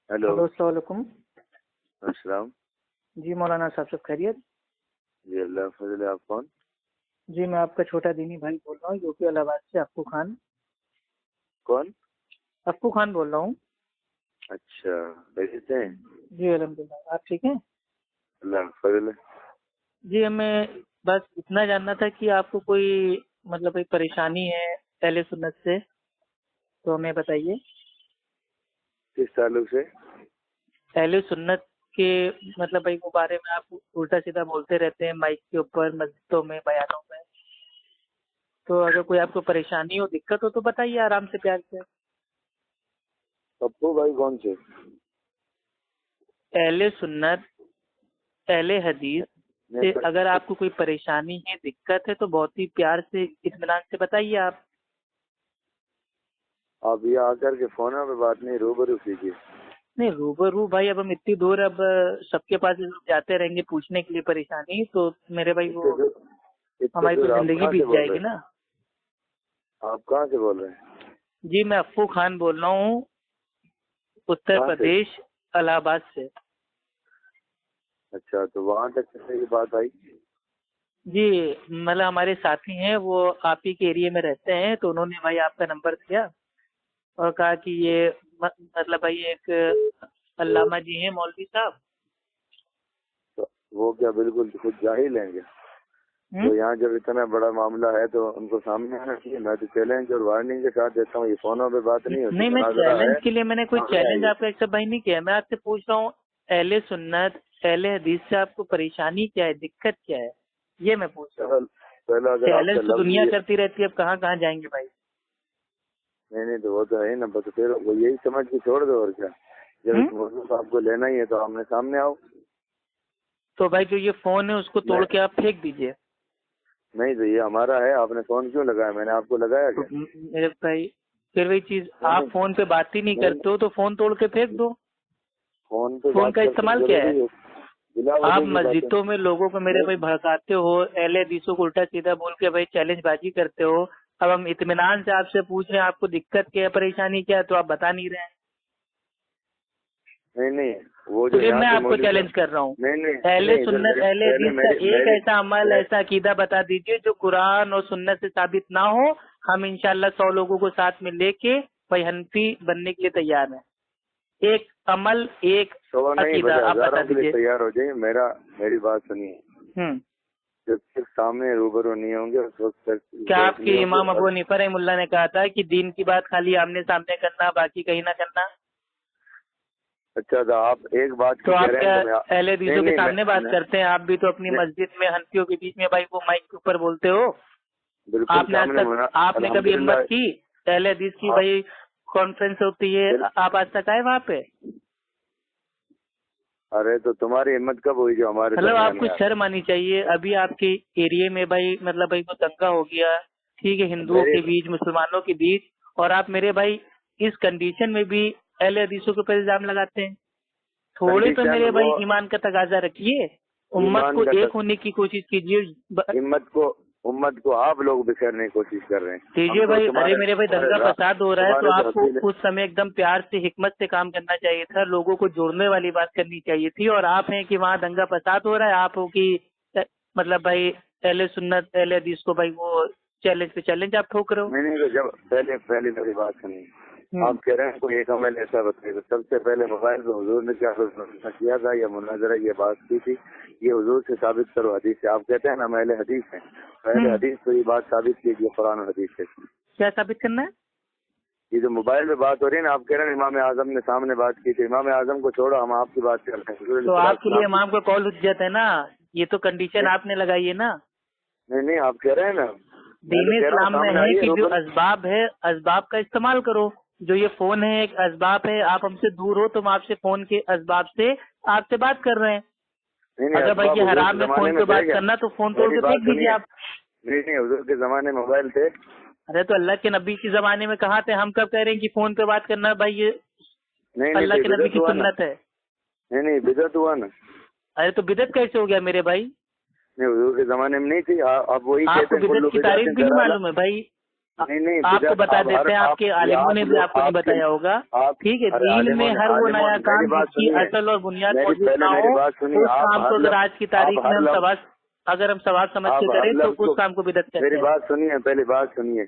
Hello. Hello अस्सलाम वालेकुम। अस्सलाम। जी मौलाना साहब, सब खैरियत? जी अल्लाह फजल है। आप कौन? जी मैं आपका छोटा दीनी भाई बोल रहा हूँ, यूपी इलाहाबाद से। अप्पू खान। कौन? अप्पू खान बोल रहा हूँ। अच्छा, कैसे हैं? जी अल्हम्दुलिल्लाह, आप ठीक हैं? अल्लाह फजल है। जी हमें बस इतना जानना था कि आपको कोई मतलब कोई परेशानी है अहले सुन्नत से, तो हमें बताइए। किस ताल्लुक से? अहले सुन्नत के मतलब भाई वो बारे में आप उल्टा सीधा बोलते रहते हैं माइक के ऊपर, मस्जिदों में, बयानों में। तो अगर कोई आपको परेशानी हो, दिक्कत हो तो बताइए आराम से, प्यार से। पप्पू भाई कौन से? अहले सुन्नत, अहले हदीस से अगर आपको कोई परेशानी है, दिक्कत है, तो बहुत ही प्यार से, इत्मीनान से बताइए आप। आप यहाँ आकर के फोन पे बात नहीं, रूबरू कीजिए। नहीं रूबरू भाई, अब हम इतनी दूर, अब सबके पास जाते रहेंगे पूछने के लिए परेशानी, तो मेरे भाई वो इतने हमारी तो दूर आप जिंदगी कहाँ से बीत बोल रहे जाएगी हैं? ना। आप कहाँ से बोल रहे हैं? जी मैं अप्पू खान बोल रहा हूँ, उत्तर कहाँ से? प्रदेश, इलाहाबाद से। अच्छा, तो वहाँ तक कैसे की बात आई? जी मतलब हमारे साथी हैं, वो आप ही के एरिया में रहते हैं, तो उन्होंने भाई आपका नंबर दिया और कहा कि ये मतलब भाई एक अल्लामा जी हैं, मौलवी साहब। तो वो क्या बिल्कुल खुद जाहिल लेंगे? तो यहाँ जब इतना बड़ा मामला है तो उनको सामने आना चाहिए। मैं तो चैलेंज और वार्निंग के साथ देता हूँ, ये फोनों पे बात नहीं होती। नहीं, मैं मुनाजरा है, चैलेंज के लिए, मैंने कोई सामने चैलेंज आइए। आपका एक्सेप्ट भाई नहीं किया। मैं आपसे पूछ रहा हूँ अहले सुन्नत, अहले हदीस से आपको परेशानी क्या है, दिक्कत क्या है, ये मैं पूछ रहा हूँ। पहले अगर आपका चैलेंज तो लफ्ज दुनिया ये करती रहती है, अब कहाँ कहाँ जाएंगे भाई। नहीं तो वो तो है ना, बस फिर वो यही समझ के छोड़ दो और क्या। जब इस मौजूद को आपको लेना ही है तो आमने सामने आओ। तो भाई जो ये फोन है उसको तोड़ के आप फेंक दीजिए। नहीं तो ये हमारा है, आपने फोन क्यों लगाया? मैंने आपको लगाया तो क्या? मेरे भाई फिर वही चीज, आप फोन पे बात ही नहीं करते हो तो फोन तोड़ के फेंक दो। फोन पे फोन बात का करते इस्तेमाल क्या है? जरूरी है? बिना आप वजह की बातें मस्जिदों में लोगों को मेरे भाई भड़काते हो, अहले हदीसों को उल्टा सीधा बोल के भाई चैलेंज बाजी करते हो। अब हम इत्मीनान से आपसे पूछ रहे हैं आपको दिक्कत क्या है, परेशानी क्या है, तो आप बता नहीं रहे हैं। नहीं वो तो जो ये यहाँ मैं के आपको मौलवी चैलेंज साहब। कर रहा हूँ। नहीं अहले इधर सुन्नत, मेरे अहले पहले हदीस का मेरी एक मेरी ऐसा अमल, मैं- ऐसा अकीदा बता दीजिए जो कुरान और सुन्नत से साबित ना हो। हम इंशाल्लाह 100 लोगों को साथ में लेके भाई हनफी बनने के लिए तैयार हैं। एक अमल, एक तो नहीं अकीदा बस आप बता हजारों के लिए दीजिए। तैयार हो जाइए। मेरी बात सुनिए। जब तक सामने रूबरू नहीं होंगे उस वक्त तक क्या आपके नहीं होंगे। इमाम अबू हनीफा रहमुल्लाह ने कहा था कि दीन की बात खाली आमने सामने करना, बाकी कहीं ना करना? अच्छा तो आप एक बात तो की कह आप रहे क्या हैं तो अहले हदीसों के सामने बात करते हैं? आप भी तो अपनी मस्जिद में हनफियों के बीच में भाई वो माइक के ऊपर बोलते हो। बिल्कुल आपने आज सामने तक, आपने कभी अल्हम्दुलिल्लाह। हिम्मत की अहले हदीस की भाई कॉन्फ्रेंस होती है, आप आज तक आए वहाँ पे? अरे तो तुम्हारी हिम्मत कब हुई जो हमारे मतलब दरमियान आपको में आ गए? शर्म आनी चाहिए। अभी आपके एरिया में भाई मतलब भाई वो दंगा हो गया, ठीक है, हिंदुओं के बीच, मुसलमानों के बीच, और आप मेरे भाई इस कंडीशन में भी अहले हदीसों के ऊपर इल्जाम लगाते हैं। थोड़े तो मेरे भाई ईमान का तगाजा रखिए, उम्मत को एक होने की कोशिश कीजिए। उम्मत को आप लोग बिखेरने की कोशिश कर रहे हैं। कीजिए भाई। अरे मेरे भाई दंगा फसाद हो रहा है तो आपको उस समय एकदम प्यार से, हिकमत से काम करना चाहिए था, लोगों को जोड़ने वाली बात करनी चाहिए थी। और आप हैं कि वहाँ दंगा फसाद हो रहा है, आप हो कि मतलब भाई अहले सुन्नत, अहले हदीस को भाई वो चैलेंज पे चैलेंज आप ठोक रहे हो। नहीं तो जब पहले मेरी बात सुनिए। आप कह रहे हैं कोई एक अमल ऐसा बताइए। तो सबसे पहले मोबाइल पे हुजूर ने क्या किया था, या मुनाजरा ये बात की थी, ये हुजूर से साबित करो हदीस से। आप कहते हैं ना अहले हदीस है, पहले हदीस तो ये बात साबित कीजिए कुरान और हदीस से। क्या साबित करना है? ये जो मोबाइल पे बात हो रही है ना, आप कह रहे हैं इमाम आजम ने सामने बात की थी। इमाम आजम को छोड़ो, हम आपकी बात करते हैं। तो आपके लिए इमाम का कौल हुज्जत है ना, ये तो कंडीशन आपने लगाई है ना। नहीं आप कह रहे हैं ना, दीन इस्लाम में है कि जो असबाब है, असबाब का इस्तेमाल करो। जो ये फोन है एक असबाब है, आप हमसे दूर हो तो हम आपसे फोन के असबाब से आपसे बात कर रहे हैं। अगर भाई ये हराम है फोन पे बात करना, तो फोन तोड़ के फेंक दीजिए आप। नहीं हुजूर के जमाने में मोबाइल थे। अरे तो अल्लाह के नबी के जमाने में कहाँ थे? हम कब कह रहे हैं कि फोन पे बात करना भाई ये अल्लाह के नबी की सुन्नत है। नहीं बिदअत हुआ ना। अरे तो बिदअत कैसे हो गया मेरे भाई? नहीं हुजूर के जमाने में नहीं थी। आप वही कहते आपको हैं बिदअत की तारीफ भी नहीं मालूम है भाई? नहीं, आपको बता देते हैं, आपके आलिमों ने भी आपको नहीं बताया होगा। ठीक है, दीन में हर वो नया काम जिसकी असल और बुनियाद मौजूद ना हो, उस काम को अगर आज की तारीख में हम सवाल समझ के करें तो उस काम को बिदअत कहते हैं। मेरी बात सुनिए, पहले बात सुनिए।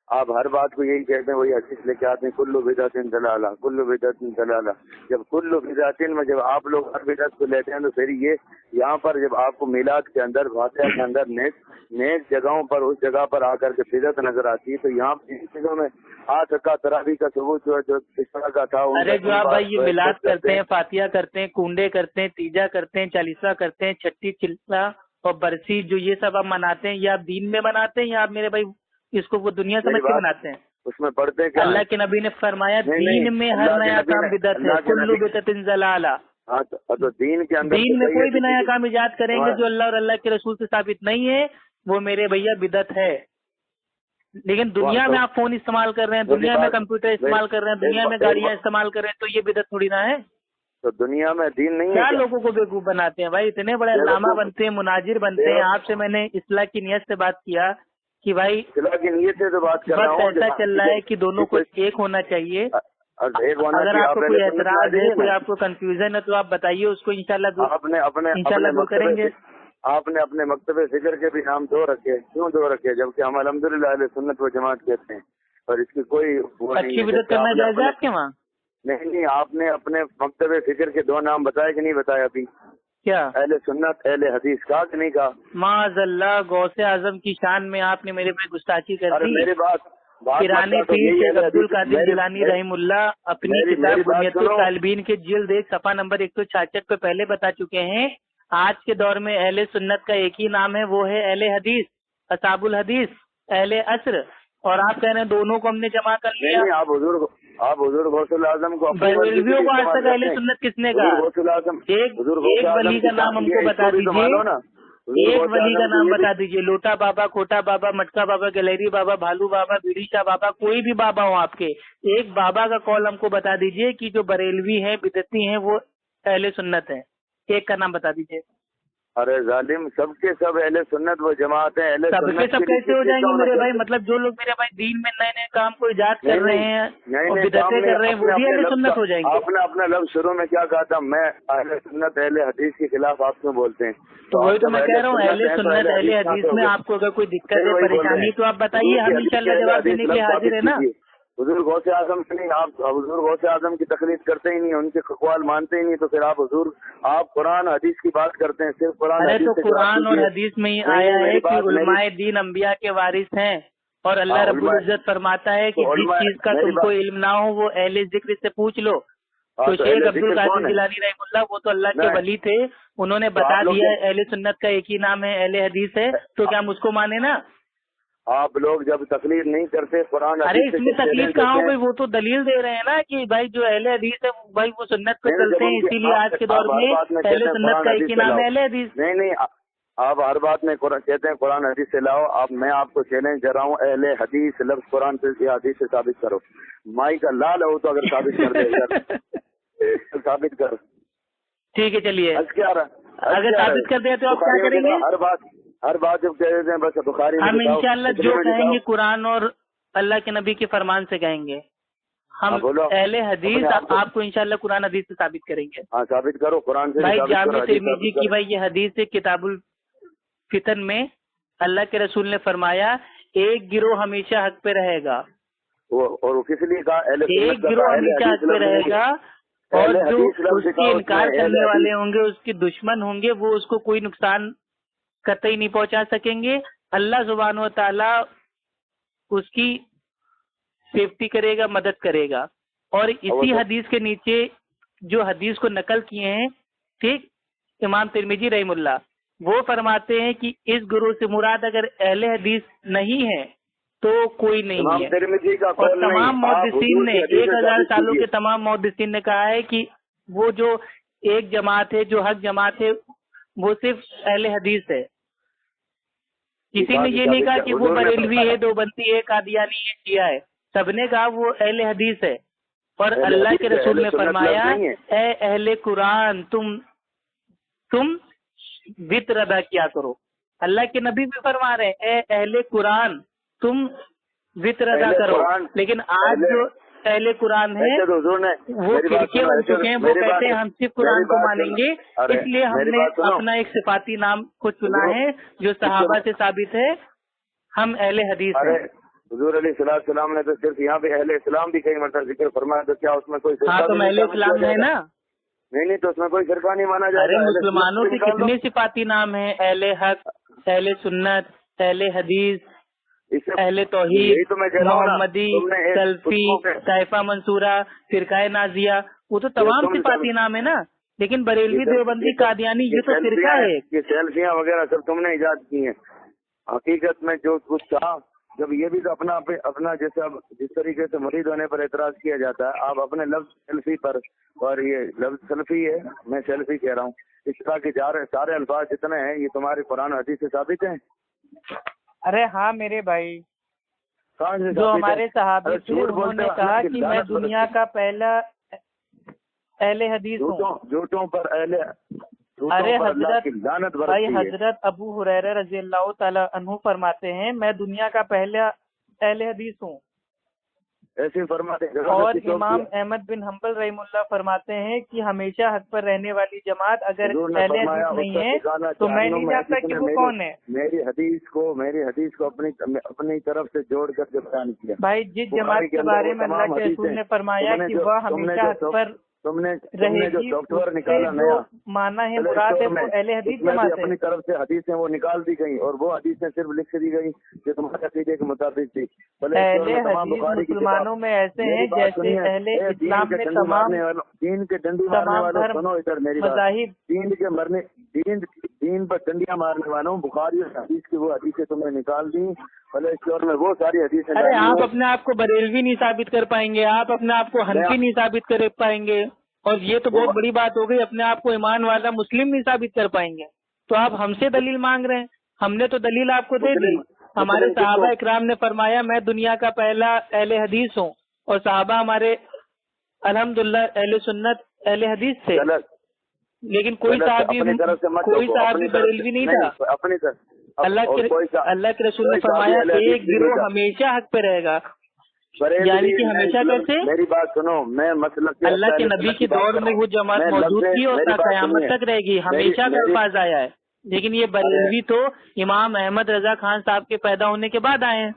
आप हर बात को यही कहते हैं, वही हदीस लेके आते हैं, कुल्लु बिदअतिन दलाला, कुल्लु बिदअतिन दलाला। जब कुल्लु बिदअतिन में जब आप लोग हर बिदअत को लेते हैं तो फिर ये यहाँ पर जब आपको मिलाद के अंदर, फातिहा के अंदर नेक जगहों पर, उस जगह पर आकर के बिदअत नजर आती है, तो यहाँ इन चीजों में आज का तरावी का सबूत जो इस तरह का था। अरे जो आप भाई ये मिलाद करते हैं, फातिहा करते हैं, कुंडे करते हैं, तीजा करते हैं, चालीसा करते हैं, छठी चिल्ला और बरसी, जो ये सब आप मनाते हैं, ये आप दीन में मनाते हैं या आप मेरे भाई इसको वो दुनिया समझ के बनाते हैं? उसमें पढ़ते क्या? अल्लाह के नबी ने फरमाया दीन में हर नया काम बिदअत है, कुल्लु बिदअतिन ज़लाला। हाँ, तो दीन के अंदर दीन में कोई भी नया काम इजाद करेंगे जो अल्लाह और अल्लाह के रसूल से साबित नहीं है, वो मेरे भैया बिदअत है। लेकिन दुनिया में आप फोन इस्तेमाल कर रहे हैं, दुनिया में कंप्यूटर इस्तेमाल कर रहे हैं, दुनिया में गाड़ियां इस्तेमाल कर रहे हैं, तो ये बिदअत थोड़ी ना है। तो दुनिया में दीन नहीं है क्या? लोगों को बेवकूफ बनाते हैं भाई, इतने बड़े अल्लामा बनते हैं, मुनाजिर बनते हैं। आपसे मैंने इस्लाह की नियत से बात किया कि भाई इस्लाह की नियत से तो बात कर रहा हूँ, ऐसा चल रहा है कि दोनों को एक होना चाहिए। अगर आपको कोई एतराज है, कोई आपको कंफ्यूजन है तो आप बताइए, उसको इंशाल्लाह दूर करेंगे। आपने अपने मकतबे फिक्र के भी नाम दो रखे, क्यों दो रखे? जबकि हम अल्हम्दुलिल्लाह अहले सुन्नत व जमात कहते हैं, और इसकी कोई अच्छी बिदअत करना जायज़ है आपके वहाँ? नहीं, आपने अपने मकतबे फिक्र के दो नाम बताए कि नहीं बताया अभी? क्या? अहले सुन्नत, अहले हदीस, कहा कि नहीं कहा? माज़अल्लाह, गौसे आजम की शान में आपने मेरे पे गुस्ताखी कर दी। मेरी बात ईरानी पीर शेख अब्दुल कादिर जिलानी रहीमुल्लाह अपनी किताब बुनियतुल तालिबीन के जिल्द 1 सफ़ा नंबर 166 पे पहले बता चुके हैं, आज के दौर में अहले सुन्नत का एक ही नाम है, वो है अहले हदीस, असाबुल हदीस, अहले असर। और आप कह रहे हैं दोनों को हमने जमा कर लिया। आप हुजूर गौसुल आजम को, बरेलवियों को आज तक अहले सुन्नत किसने कहा? एक वली का नाम हमको बता दीजिए, एक वली का नाम बता दीजिए। लोटा बाबा, खोटा बाबा, मटका बाबा, गलेरी बाबा, भालू बाबा, बीड़ीशा बाबा, कोई भी बाबा हो आपके, एक बाबा का कॉल हमको बता दीजिए कि जो बरेलवी है, बिदती हैं, वो अहले सुन्नत है। एक का नाम बता दीजिए। अरे जालिम, सबके सब अहले सुन्नत वो जमात है। सबके सब कैसे हो जाएंगे मेरे भाई? मतलब जो लोग मेरे भाई दीन में नए नए काम को इजाद कर रहे हैं और बिदअतें कर रहे हैं, वो भी अहले सुन्नत हो जाएंगे। आपने अपना लफ्ज़ शुरू में क्या कहा था? मैं अहले सुन्नत अहले हदीस के खिलाफ आप क्यों बोलते हैं? तो वही तो मैं कह रहा हूँ, अहले सुन्नत अहले हदीस में आपको अगर कोई दिक्कत है, परेशानी, तो आप बताइए, हम इंशाल्लाह जवाब देने के लिए हाजिर है ना। हुजूर गौसे आजम से नहीं, आप हुजूर गौसे आजम की तकलीफ करते ही नहीं, उनके अक़वाल मानते ही नहीं, तो फिर आप कुरान हदीस की बात करते हैं, सिर्फ कुरान। अरे तो कुरान और हदीस में ही आया है कि उलमाए दीन अंबिया के वारिस हैं, और अल्लाह रब्बुल इज्जत फरमाता है कि जिस चीज का तुमको इल्म ना हो वो अहले जिक्र से पूछ लो। तो शेख अब्दुल कादिर जिलानी रहमुल्लाह, वो तो अल्लाह के वली थे, उन्होंने बता दिया है अहले सुन्नत का एक ही नाम है, अहले हदीस है, तो क्या हम उसको माने ना? आप लोग जब तकलीफ नहीं करते कुरान, अरे इसमें तकलीफ कहाँ हो गई? वो तो दलील दे रहे हैं ना कि भाई जो अहले हदीस है भाई वो सुन्नत पे चलते हैं, इसीलिए आज के दौर में अहले सुन्नत का एक ही नाम है, अहले हदीस। नहीं, आप हर बात में कहते हैं कुरान हदीस से लाओ। मैं आपको चैलेंज दे रहा हूँ, अहले हदीस लफ्ज़ कुरान से या हदीस से साबित करो। माई का लाल हो तो अगर साबित कर दे तो साबित करो। ठीक है, चलिए। अगर साबित कर दिया तो आप क्या करेंगे? हर बात जब कह देते हैं बस बुखारी में, हम इंशाल्लाह जो कहेंगे कुरान और अल्लाह के नबी के फरमान से कहेंगे। हम अहले हदीस आपको इंशाल्लाह कुरान हदीस से साबित करेंगे। हाँ, साबित करो कुरान से। भाई जामे तिरमिज़ी की भाई ये हदीस है, किताबुल फितन में अल्लाह के रसूल ने फरमाया एक गिरोह हमेशा हक पे रहेगा। और वो किस लिए कहा? एक गिरोह हमेशा हक पे रहेगा, और जो उसके इनकार करने वाले होंगे, उसके दुश्मन होंगे, वो उसको कोई नुकसान कतई नहीं पहुंचा सकेंगे। अल्लाह सुब्हान व तआला उसकी सेफ्टी करेगा, मदद करेगा। और इसी हदीस के नीचे जो हदीस को नकल किए हैं, ठीक, इमाम तिरमिज़ी रहमुल्लाह, वो फरमाते हैं कि इस गुरु से मुराद अगर अहले हदीस नहीं है तो कोई नहीं है। और तमाम मुहद्दिसीन ने 1000 सालों के तमाम मुहद्दिसीन ने कहा है कि वो जो एक जमात है, जो हक जमात है, वो सिर्फ अहले हदीस है। किसी ने ये नहीं कहा कि वो बरेलवी है, देवबंदी है, कादियानी है, शिया है, सबने कहा वो अहले हदीस है। और अल्लाह के रसूल ने फरमाया ए अहले कुरान तुम वित्र अदा किया करो। अल्लाह के नबी भी फरमा रहे हैं ए अहले कुरान तुम वित्र अदा करो। लेकिन आज जो पहले कुरान है वो फिरके बन चुके हैं, वो कहते हैं हम सिर्फ कुरान को मानेंगे, इसलिए हमने अपना एक सिफाती नाम को चुना है जो सहाबा से साबित है, हम अहले हदीस हैं। हुजूर अलैहिस्सलाम ने तो सिर्फ यहाँ पे अहले इस्लाम भी कई मतलब जिक्र फरमाया, तो क्या उसमें कोई हाँ तो अहले इस्लाम है ना? नहीं तो उसमें कोई फिरका नहीं माना जाएगा। अरे मुसलमानों के कितने सिफाती नाम है, अहले हक, अहले सुन्नत, अहले हदीस, अहले तौहीद, मोहम्मदी, सल्फी, तैफा मंसूरा, फिरकाए नाजिया, वो तो तमाम सिफाती नाम है ना। लेकिन बरेलवी, देवबंदी, कादियानी ये तो फिरका है। ये सेल्फियाँ वगैरह सब तुमने इजाद की हैं। हकीकत में जो कुछ था, जब ये भी तो अपना जैसे अब जिस तरीके से मुरीद होने पर एतराज किया जाता है, आप अपने लफ्ज सेल्फी पर, और ये लफ्ज सेल्फी है, मैं सेल्फी कह रहा हूँ, इस तरह के सारे अल्फाज जितने हैं ये तुम्हारे कुरान हदीस से साबित हैं। अरे हाँ मेरे भाई, जो हमारे सहाबी थे उन्होंने कहा कि मैं दुनिया का पहला अहले हदीस हूँ। झूठों पर अहले, अरे हजरत भाई, हजरत अबू हुरैरा रज़ी अल्लाह तआला अन्हु फरमाते हैं मैं दुनिया का पहला अहले हदीस हूँ। ऐसे फरमाते। और इमाम अहमद बिन हम्बल रहीमुल्लाह फरमाते हैं कि हमेशा हक पर रहने वाली जमात अगर अहले हदीस नहीं है तो मैं नहीं जानता कि वो कौन है। मेरी हदीस को अपनी तरफ से जोड़ कर बयान किया। भाई जिस जमात के बारे में अल्लाह के रसूल ने फरमाया कि वह हमेशा हक पर तुमने जो सॉफ्टवेयर निकाला नया माना है, मुराद है वो अहले हदीस जमात है। अपनी तरफ से हदीसें वो निकाल दी गई और वो हदीसें सिर्फ लिख दी गई जो तुम्हारे अकीदे के मुताबिक थी। अहले हदीस मुसलमानों में ऐसे हैं जैसे अहले इस्लाम में तमाम दीन के डंडी मारने वालों, सुनो इधर मेरी बात, दीन पर डंडियां मारने वालों बुखारी और हदीस की वो हदीसें तुमने निकाल दी, भले स्टोर में वो सारी हदीसें। अरे आप अपने आप को बरेलवी नहीं साबित कर पाएंगे, आप अपने आप को हनफी नहीं साबित कर पाएंगे, और ये तो बहुत बड़ी बात हो गई, अपने आप को ईमान वाला मुस्लिम नहीं साबित कर पाएंगे, तो आप हमसे दलील मांग रहे हैं। हमने तो दलील आपको दे दी। हमारे सहाबा इकराम ने फरमाया मैं दुनिया का पहला अहले हदीस हूँ, और सहाबा हमारे अल्हम्दुलिल्लाह अहले सुन्नत अहले हदीस थे। लेकिन कोई साहबी बरेलवी नहीं था। अपनी अल्लाह के रसूल ने फरमाया एक गिरोह हमेशा हक पे रहेगा, यानी कि हमेशा कैसे? मेरी बात सुनो, मैं मतलब अल्लाह के नबी के दौर में वो जमात मौजूद थी और क़यामत तक रहेगी, हमेशा का अल्फाज आया है। लेकिन ये बरेलवी तो इमाम अहमद रजा खान साहब के पैदा होने के बाद आए हैं,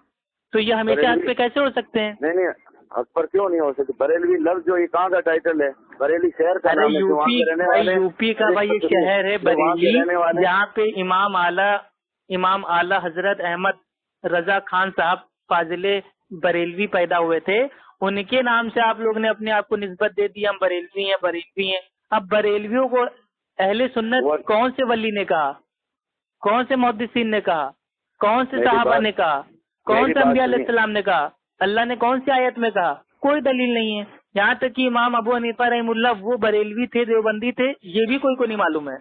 तो ये हमेशा हक पे कैसे हो सकते हैं? नहीं हक पर क्यों नहीं हो सकते? बरेलवी लफ्ज जो ये कहाँ का टाइटल है? बरेली शहर का नाम है। यूपी का भाई एक शहर है बरेली, जहाँ पे इमाम आला हजरत अहमद रजा खान साहब फाजिले बरेलवी पैदा हुए थे, उनके नाम से आप लोग ने अपने आप को निस्बत दे दी हम बरेलवी हैं। अब बरेलवियों को अहले सुन्नत कौन से वली ने कहा, कौन से मुहद्दिसीन ने कहा, कौन से सहाबा ने कहा, कौन से अंबिया अलैहिस्सलाम ने कहा, अल्लाह ने कौन सी आयत में कहा? कोई दलील नहीं है। यहाँ तक कि इमाम अबू हनीफा रहमुल्लाह वो बरेलवी थे, देवबंदी थे, ये भी कोई को नहीं मालूम है।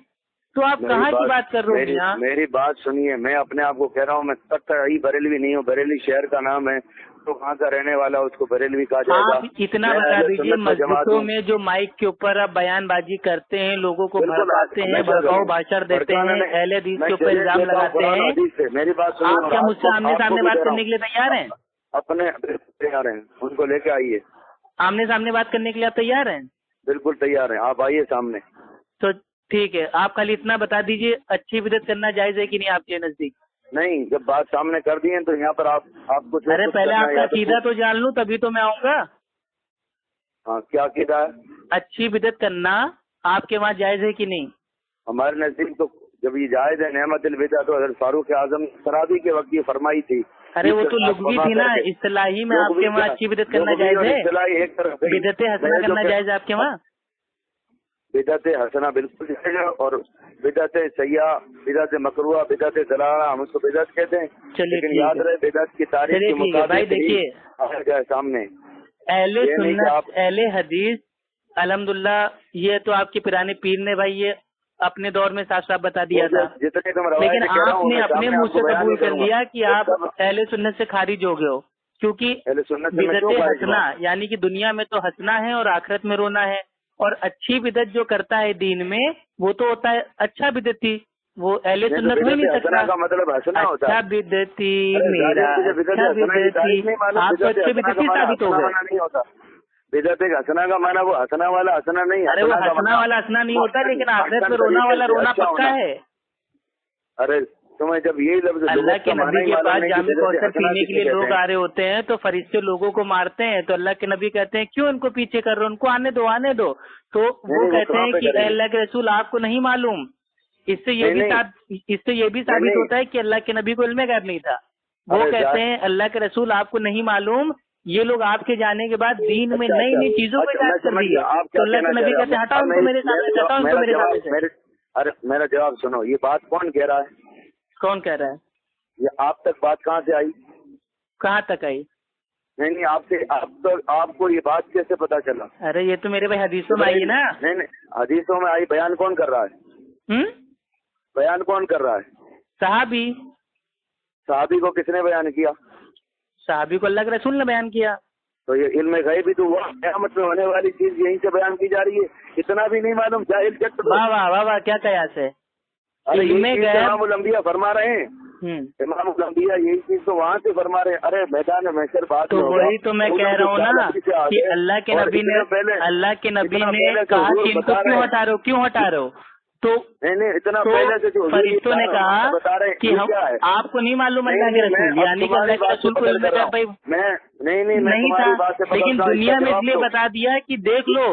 तो आप कहाँ की बात कर रहे हो? मेरी बात सुनिए, मैं अपने आप को कह रहा हूँ मैं कतई बरेलवी नहीं हूँ। बरेली शहर का नाम है, तो वहाँ का रहने वाला उसको बरेलवी कहा जाएगा। आप इतना बता दीजिए, मस्जिदों में जो माइक के ऊपर आप बयानबाजी करते हैं, लोगों को भड़काते हैं, भड़काऊ भाषण देते हैं, अहले हदीस के ऊपर इल्जाम लगाते हैं, मेरी बात सुनिए, आप क्या मुझसे आमने सामने बात करने के लिए तैयार हैं? अपने तैयार हैं, उनको लेके आइए। आमने सामने बात करने के लिए आप तैयार हैं? बिल्कुल तैयार हैं, आप आइए सामने। तो ठीक है, आप खाली इतना बता दीजिए, अच्छी बिदअत करना जायज है कि नहीं आपके नजदीक? नहीं, जब बात सामने कर दी है तो यहाँ पर आपको अरे पहले आपका अकीदा तो जान लूं तभी तो मैं आऊंगा। हाँ, क्या अकीदा है? अच्छी बिदअत करना आपके वहाँ जायज है कि नहीं? हमारे नजदीक तो जब ये जायज है, नेमतुल बिदअत तो हज़रत फारूक आज़म सराबी के वक्त ये फरमाई थी। अरे वो तो लुग़वी थी ना, इस्तिलाही में आपके वहाँ अच्छी बिदअत करना जायज है? बिदअत हसना करना जायज है आपके वहाँ? बिदअत हसना बिल्कुल जायज, और बिदअत सय्या, बिदअत मकरूहा, बिदअत दलाला, हम उसको बिदअत कहते हैं। लेकिन याद रहे बिदअत की तारीख के मुताबिक भाई देखिए सामने अहले सुन्नत अहले हदीस अल्हम्दुलिल्लाह, ये तो आपके पुराने पीर ने भाई ये अपने दौर में साफ साफ बता दिया था। लेकिन आपने अपने मुंह से कबूल कर लिया कि आप अहले सुन्नत से खारिज हो गए हो, क्योंकि बिदअत हसना यानी कि दुनिया में तो हंसना है और आखिरत में रोना है, और अच्छी बिदअत जो करता है दीन में वो तो होता है अच्छा बिदअती, वो अहले सुन्नत हो ही नहीं सकता। का मतलब हंसना होता है। अच्छा बिदती मेरा, अच्छा बिदती, आप तो अच्छे बिदती साबित हो गए। नहीं होता बिदत एक हंसना का माना, वो हंसना वाला हंसना नहीं। अरे वो हंसना वाला हंसना नहीं होता, लेकिन आखिरत में रोना वाला रोना पक्का है। अरे तुम्हें जब यही लफ्ज अल्लाह के नबी के पास जामे कौसर पीने के लिए लोग आ रहे होते हैं तो फरिश्ते लोगों को मारते हैं, तो अल्लाह के नबी कहते हैं क्यों इनको पीछे कर रहे हो, उनको आने दो आने दो। तो वो कहते हैं कि अल्लाह के रसूल आपको नहीं मालूम। इससे ये भी साबित होता है कि अल्लाह के नबी को इल्म गैब नहीं था। वो कहते हैं अल्लाह के रसूल आपको नहीं मालूम, ये लोग आपके जाने के बाद दीन में नई नई चीजों को इजाद कर दी है। तो अल्लाह के नबी कहते हैं हटाओ उनको मेरे सामने से, हटाओ उनको मेरे सामने से। अरे मेरा जवाब सुनो, ये बात कौन कह रहा है? कौन कह रहा है? ये आप तक बात कहाँ से आई? कहाँ तक आई? नहीं आपसे आपको ये बात कैसे पता चला? अरे ये तो मेरे भाई हदीसों में आई है ना। नहीं हदीसों में आई, बयान कौन कर रहा है? बयान कौन कर रहा है? सहाबी। सहाबी को किसने बयान किया? सहाबी को अल्लाह के रसूल ने बयान किया। तो ये इल्म गैब भी तो हुआ, क़यामत में होने वाली चीज यहीं से बयान की जा रही है। इतना भी नहीं मालूम जाहिल जट। वाह वाह वाह वाह, क्या कयास है। अरे इमामुल अंबिया फरमा रहे हैं, इमामुल अंबिया यही चीज तो वहाँ से फरमा रहे हैं। अरे मैदान महशर बात तो वही तो मैं कह रहा हूँ ना कि अल्लाह के नबी ने कहा कि इनको क्यों हटा रहे हो, क्यों हटा रहे हो? तो नहीं इतना पहले से जो फरिश्तों ने कहा कि हम आपको नहीं मालूम अल्लाह के रसूल, यानी कि अल्लाह के रसूल को इल्म गैब भाई नहीं था, लेकिन दुनिया में इसलिए बता दिया कि देख लो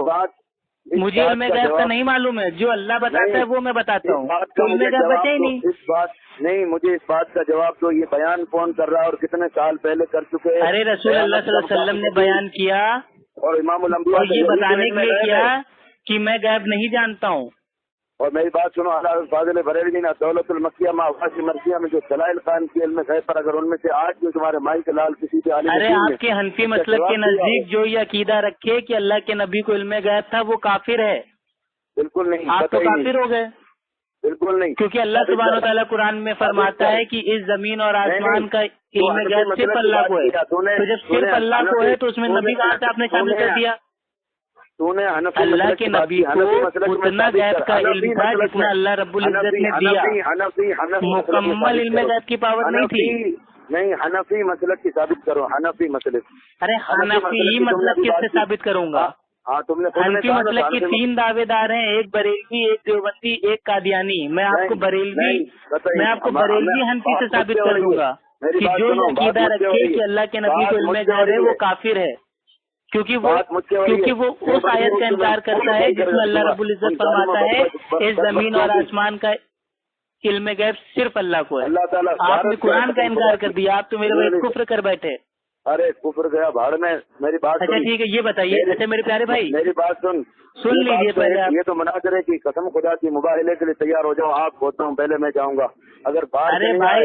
मुझे इल्म गैब का नहीं मालूम है, जो अल्लाह बताता है वो मैं बताता हूँ, तो इल्म गैब बचा ही नहीं। इस बात नहीं, मुझे इस बात का जवाब दो, ये बयान कौन कर रहा है और कितने साल पहले कर चुके हैं? अरे रसूल अल्लाह सल्लल्लाहु अलैहि वसल्लम ने बयान किया और इमामुल अंबिया ये बताने के लिए किया कि मैं गैब नहीं जानता हूँ। और मेरी बात सुनो, फाजिल बरेलवी ने दौलतुल मक्किया मावासी मर्सिया में जो दलाइल कायम किए इल्म गैब पर, अगर उनमें से आज जो तुम्हारे माई के लाल किसी के आलिम, अरे आपके हनफी मसलक के नजदीक जो ये अकीदा रखे कि अल्लाह के नबी को इल्म गैब था वो काफिर है। बिल्कुल नहीं, आप तो काफिर हो गए। बिल्कुल नहीं, क्योंकि अल्लाह सुब्हानहू तआला कुरान में फरमाता है कि इस जमीन और आसमान का इल्म गैब सिर्फ अल्लाह को है। तो जब सिर्फ अल्लाह को है तो उसमें नबी कहाँ से आपने शामिल कर दिया? तूने अल्लाह के नबी को उतना गैब का इल्म था जितना अल्लाह रब्बुल इज्जत ने दिया, मुकम्मल इल्म गैब की पावर नहीं थी। नहीं हनफी मसलक की साबित करो, हनफी मसलक। अरे हनफी मसलक किससे साबित करूंगा? हाँ तुमने हनफी मसलक के 3 दावेदार हैं, एक बरेलवी, एक देवबंदी, एक कादियानी। मैं आपको बरेलवी हनफी से साबित कर दूंगा कि जो अकीदा रखे कि अल्लाह के नबी को इल्म गैब है वो काफिर है, क्योंकि वो उस आयत का इनकार करता है जिसमें अल्लाह रब्बुल इज्जत फरमाता है इस जमीन और आसमान का इल्म गैब सिर्फ अल्लाह को है। आपने कुरान का इनकार कर दिया, आप तो मेरे भाई कुफ्र कर बैठे। अरे कुफ्र गया भाड़ में। मेरी बात अच्छा ठीक है, ये बताइए। अच्छा मेरे प्यारे भाई मेरी बात सुन लीजिए पहले आप। ये तो मना करे कि कसम खुदा की मुबाहले के लिए तैयार हो जाओ, आप होता हूँ पहले मैं जाऊंगा। अगर बात अरे भाई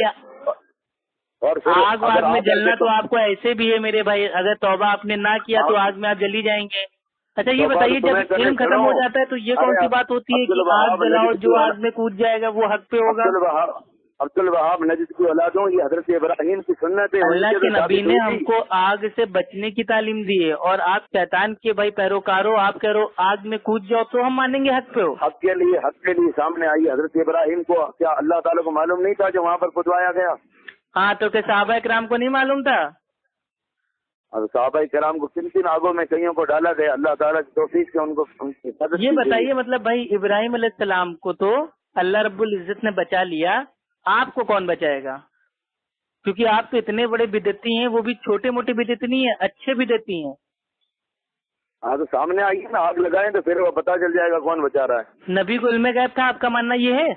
और आग में जलना तो आपको ऐसे भी है मेरे भाई, अगर तौबा आपने ना किया तो आग में आप जली जाएंगे। अच्छा ये बताइए, जब इल्म खत्म हो जाता है तो ये कौन सी बात होती है कि आग जलाओ, जो आग में कूद जाएगा वो हक पे होगा? अब्दुल वहाब नजीद की औलादों, ये हजरत इब्राहिम की सुन्नत है। अल्लाह के नबी ने हमको आग से बचने की तालीम दी है और आप शैतान के भाई पैरोकारो, आप कह रहे हो आग में कूद जाओ तो हम मानेंगे हक पे हो। हक के लिए सामने आई। हजरत इब्राहिम को क्या अल्लाह ताला को मालूम नहीं था जो वहाँ पर खुदवाया गया? हाँ तो क्या सहाबा इकराम को नहीं मालूम था? और सहाबा इकराम को किन आगों में कईयों को डाला गया, अल्लाह ताला की तौफीक से उनको। ये बताइए, मतलब भाई इब्राहिम अलैहिस्सलाम को तो अल्लाह रब्बुल इज्जत ने बचा लिया, आपको कौन बचाएगा? क्योंकि आप तो इतने बड़े बिदती हैं, वो भी छोटे मोटे बिदती नहीं है, अच्छे बिदती हैं। हाँ तो सामने आइए ना, आग लगाएं तो फिर वो पता चल जाएगा कौन बचा रहा है। नबी को इल्म गैब था, आपका मानना ये है?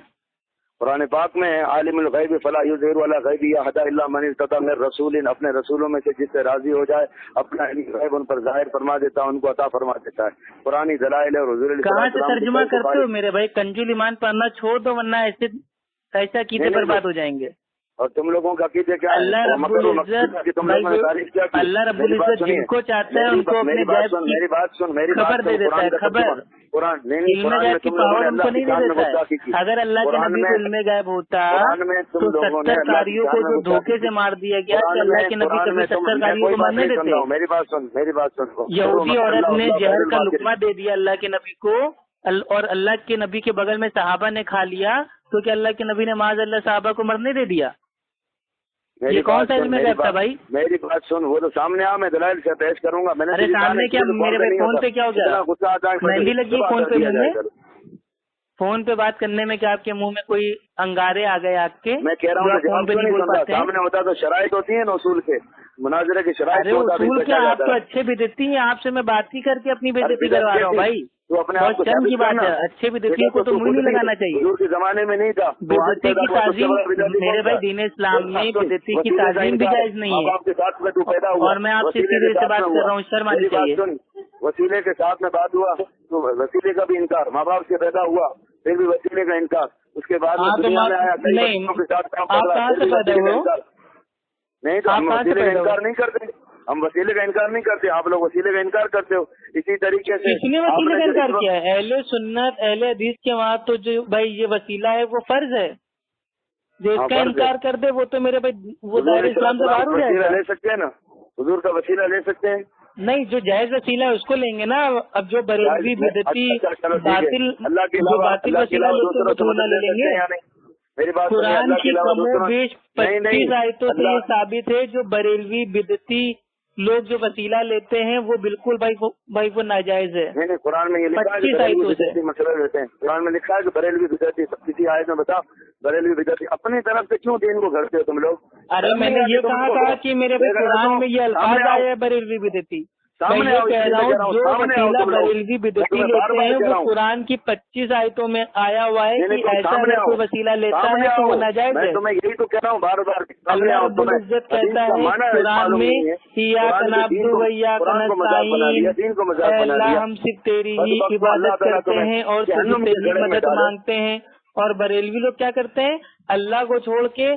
कुरान पाक में है आलिमुल गैब फला युज़हिरु अला गैबि अहदा इल्ला मन इर्तदा मिन रसूलिन, अपने रसूलों में से जिससे राजी हो जाए अपना इल्म गैब उन पर जाहिर फरमा देता है, उनको अता फरमा देता है। पुरानी दलाइल और हुजूर कहाँ से तर्जुमा करते हो मेरे भाई? कंजुल ईमान पढ़ना छोड़ दो, वरना ऐसा कीते बर्बाद हो जाएंगे। और तुम लोगों का कीजिए क्या? अल्लाह रब्बुल इज्जत जिनको चाहता है उनको अपने मेरी बात सुन खबर दे देता है। खबर इल्म गैब की पावर उनको नहीं दे देता है। अगर अल्लाह के नबी को इल्म गैब होता तो 70 कारियों को जो धोखे से मार दिया गया कि अल्लाह के नबी कभी 70 कारियों को मारने देते। मेरी बात सुन यहूदी औरत ने जहर का लुकमा दे दिया अल्लाह के नबी को और अल्लाह के नबी के बगल में सहाबा ने खा लिया, जिसको कि अल्लाह के नबी ने माज़ अल्लाह साहबा को मरने दे दिया। ये कौन सा इल्म गैब था भाई? मेरी बात सुन, वो तो सामने आ, मैं दलाइल से पेश करूंगा। मैंने अरे सामने क्या, मेरे भाई फोन पे क्या हो गया? गुस्सा आता है, मेहंदी लगी फोन पे मुंह में? फोन पे बात करने में क्या आपके मुंह में कोई अंगारे आ गए आपके? मैं कह रहा हूँ फोन पे नहीं बोल पाते हैं? सामने होता तो शराइत होती है ना उसूल के, मुनाजरे की शराइत। अरे उसूल के आप तो अच्छे विद्यार्थी हैं, आपसे मैं बात ही करके अपनी बेइज्जती करवा रहा हूँ भाई। तो अपने बहुत शर्म की बात है, अच्छे विद्यार्थियों को तो मुंह नहीं लगाना चाहिए। हुजूर के जमाने में नहीं था बेइज्जती की ताजीम, मेरे भाई दीन इस्लाम में बेइज्जती की ताजीम भी जायज नहीं है। आपके साथ में तू पैदा हुआ और मैं आपसे सीधे से बात कर रहा हूँ, शर्म आनी चाहिए। वसीले के साथ में बात हुआ तो वसीले का भी इनकार, माँ बाप से पैदा हुआ फिर भी वसीले का इनकार, उसके बाद दुनिया में आया नहीं, आप कहाँ से पैदा हुए? नहीं तो हम वसीले का इनकार नहीं करते, हम वसीले का इनकार नहीं करते, आप लोग वसीले का इनकार करते हो। इसी तरीके से किसने वसीले का इनकार किया है? अहले सुन्नत अहले हदीस के वहाँ तो जो भाई ये वसीला है वो फर्ज है, जो इसका इनकार कर दे वो तो मेरे भाई वो दायरे इस्लाम से बाहर हो जाएगा। ले सकते हैं ना, हुजूर का वसीला ले सकते हैं? नहीं, जो जायज वसीला है उसको लेंगे ना। अब जो बरेलवी बिदती बातिल जो बातिल वसीला लेते हैं वो थोड़ा ना ले लेंगे। मेरी बात कुरान की कमो बेश 25 आयतों से ये साबित है जो बरेलवी बिदती लोग जो वसीला लेते हैं वो बिल्कुल भाई वो नाजायज है। नहीं, कुरान में ये लिखा है कि बरेलवी बिदती मसला लेते हैं। कुरान में लिखा है कि बरेलवी बिदती, किसी आयत में बताओ बरेलवी बिदती। अपनी तरफ से क्यों दीन को घड़ते हो तुम लोग? अरे मैंने ये कहा था कि मेरे भाई कुरान में ये अल्फाज आए हैं बरेलवी बिदती। मैं ये कह रहा हूँ जो वसीला बरेलवी बिदती लेते हैं वो कुरान की 25 आयतों में आया हुआ है कि ऐसा अगर कोई वसीला लेता है तो वो नाजायज है। तो मैं यही तो कह रहा हूँ बार बार, अल्लाह रब्बुल इज्जत कहता है कुरान में इय्याक नअबुदु व इय्याक नस्तईन, अल्लाह हम सिर्फ तेरी ही इबादत करते हैं और सिर्फ तेरी मदद मांगते हैं। और बरेलवी लोग क्या करते हैं? अल्लाह को छोड़ के